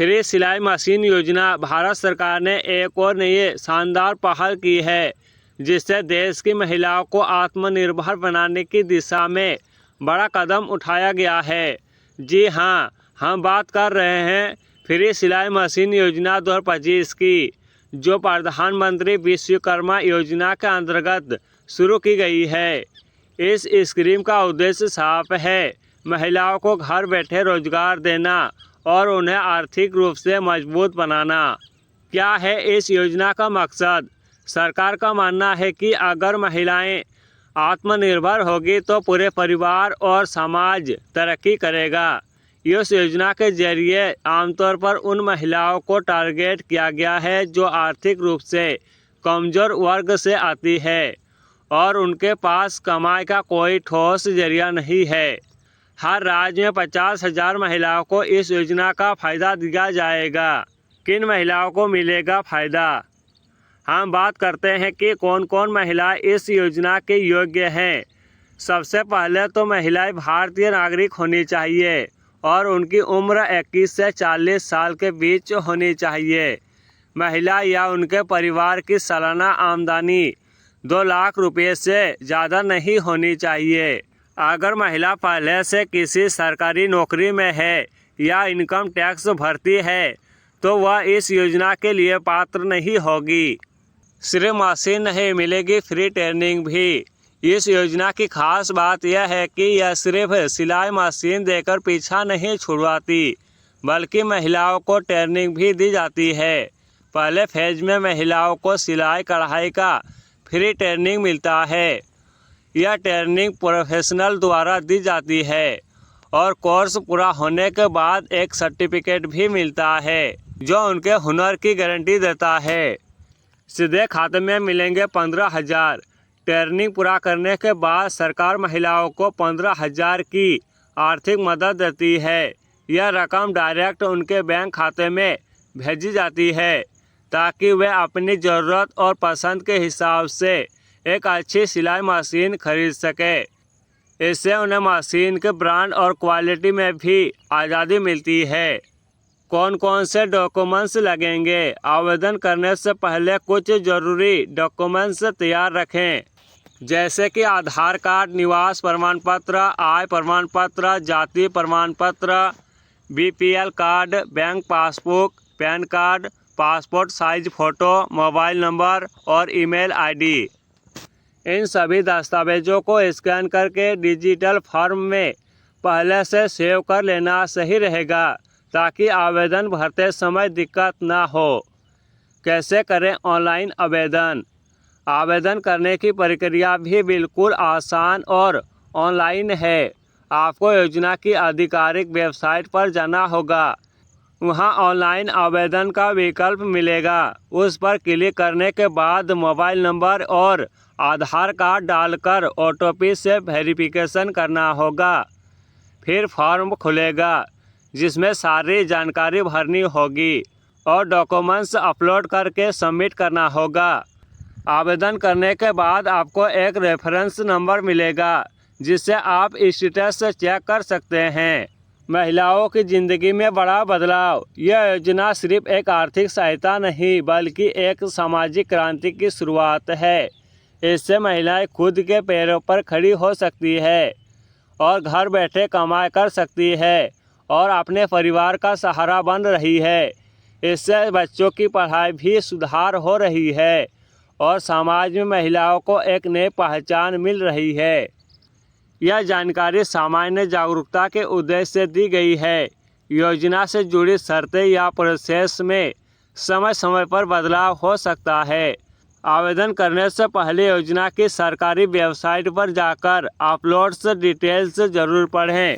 Free सिलाई machine योजना। भारत सरकार ने एक और नई शानदार पहल की है जिससे देश की महिलाओं को आत्मनिर्भर बनाने की दिशा में बड़ा कदम उठाया गया है। जी हाँ, हम बात कर रहे हैं फ्री सिलाई मशीन योजना 2025 की, जो प्रधानमंत्री विश्वकर्मा योजना के अंतर्गत शुरू की गई है। इस स्कीम का उद्देश्य साफ है, महिलाओं को घर बैठे रोजगार देना और उन्हें आर्थिक रूप से मजबूत बनाना। क्या है इस योजना का मकसद? सरकार का मानना है कि अगर महिलाएं आत्मनिर्भर होगी तो पूरे परिवार और समाज तरक्की करेगा। इस योजना के जरिए आमतौर पर उन महिलाओं को टारगेट किया गया है जो आर्थिक रूप से कमज़ोर वर्ग से आती है और उनके पास कमाई का कोई ठोस जरिया नहीं है। हर राज्य में 50,000 महिलाओं को इस योजना का फ़ायदा दिया जाएगा। किन महिलाओं को मिलेगा फ़ायदा? हम बात करते हैं कि कौन कौन महिलाएं इस योजना के योग्य हैं। सबसे पहले तो महिलाएं भारतीय नागरिक होनी चाहिए और उनकी उम्र 21 से 40 साल के बीच होनी चाहिए। महिला या उनके परिवार की सालाना आमदनी 2 लाख रुपये से ज़्यादा नहीं होनी चाहिए। अगर महिला पहले से किसी सरकारी नौकरी में है या इनकम टैक्स भरती है तो वह इस योजना के लिए पात्र नहीं होगी। सिर्फ मशीन नहीं मिलेगी, फ्री ट्रेनिंग भी। इस योजना की खास बात यह है कि यह सिर्फ सिलाई मशीन देकर पीछा नहीं छुड़वाती, बल्कि महिलाओं को ट्रेनिंग भी दी जाती है। पहले फेज में महिलाओं को सिलाई कढ़ाई का फ्री ट्रेनिंग मिलता है। यह ट्रेनिंग प्रोफेशनल द्वारा दी जाती है और कोर्स पूरा होने के बाद एक सर्टिफिकेट भी मिलता है जो उनके हुनर की गारंटी देता है। सीधे खाते में मिलेंगे 15,000। ट्रेनिंग पूरा करने के बाद सरकार महिलाओं को 15,000 की आर्थिक मदद देती है। यह रकम डायरेक्ट उनके बैंक खाते में भेजी जाती है ताकि वे अपनी ज़रूरत और पसंद के हिसाब से एक अच्छी सिलाई मशीन खरीद सके। इससे उन्हें मशीन के ब्रांड और क्वालिटी में भी आज़ादी मिलती है। कौन कौन से डॉक्यूमेंट्स लगेंगे? आवेदन करने से पहले कुछ ज़रूरी डॉक्यूमेंट्स तैयार रखें, जैसे कि आधार कार्ड, निवास प्रमाण पत्र, आय प्रमाण पत्र, जाति प्रमाण पत्र, BPL card, bank passbook, pan card, passport size photo, mobile number और ईमेल ID। इन सभी दस्तावेज़ों को स्कैन करके डिजिटल फॉर्म में पहले से सेव कर लेना सही रहेगा ताकि आवेदन भरते समय दिक्कत ना हो। कैसे करें ऑनलाइन आवेदन? आवेदन करने की प्रक्रिया भी बिल्कुल आसान और ऑनलाइन है। आपको योजना की आधिकारिक वेबसाइट पर जाना होगा। वहां ऑनलाइन आवेदन का विकल्प मिलेगा। उस पर क्लिक करने के बाद मोबाइल नंबर और आधार कार्ड डालकर OTP से वेरिफिकेशन करना होगा। फिर फॉर्म खुलेगा जिसमें सारी जानकारी भरनी होगी और डॉक्यूमेंट्स अपलोड करके सबमिट करना होगा। आवेदन करने के बाद आपको एक रेफरेंस नंबर मिलेगा जिससे आप स्टेटस चेक कर सकते हैं। महिलाओं की ज़िंदगी में बड़ा बदलाव। यह योजना सिर्फ एक आर्थिक सहायता नहीं बल्कि एक सामाजिक क्रांति की शुरुआत है। इससे महिलाएं खुद के पैरों पर खड़ी हो सकती है और घर बैठे कमाई कर सकती है और अपने परिवार का सहारा बन रही है। इससे बच्चों की पढ़ाई भी सुधार हो रही है और समाज में महिलाओं को एक नई पहचान मिल रही है। यह जानकारी सामान्य जागरूकता के उद्देश्य से दी गई है। योजना से जुड़ी शर्तें या प्रोसेस में समय समय पर बदलाव हो सकता है। आवेदन करने से पहले योजना की सरकारी वेबसाइट पर जाकर अपलोड्स डिटेल्स जरूर पढ़ें।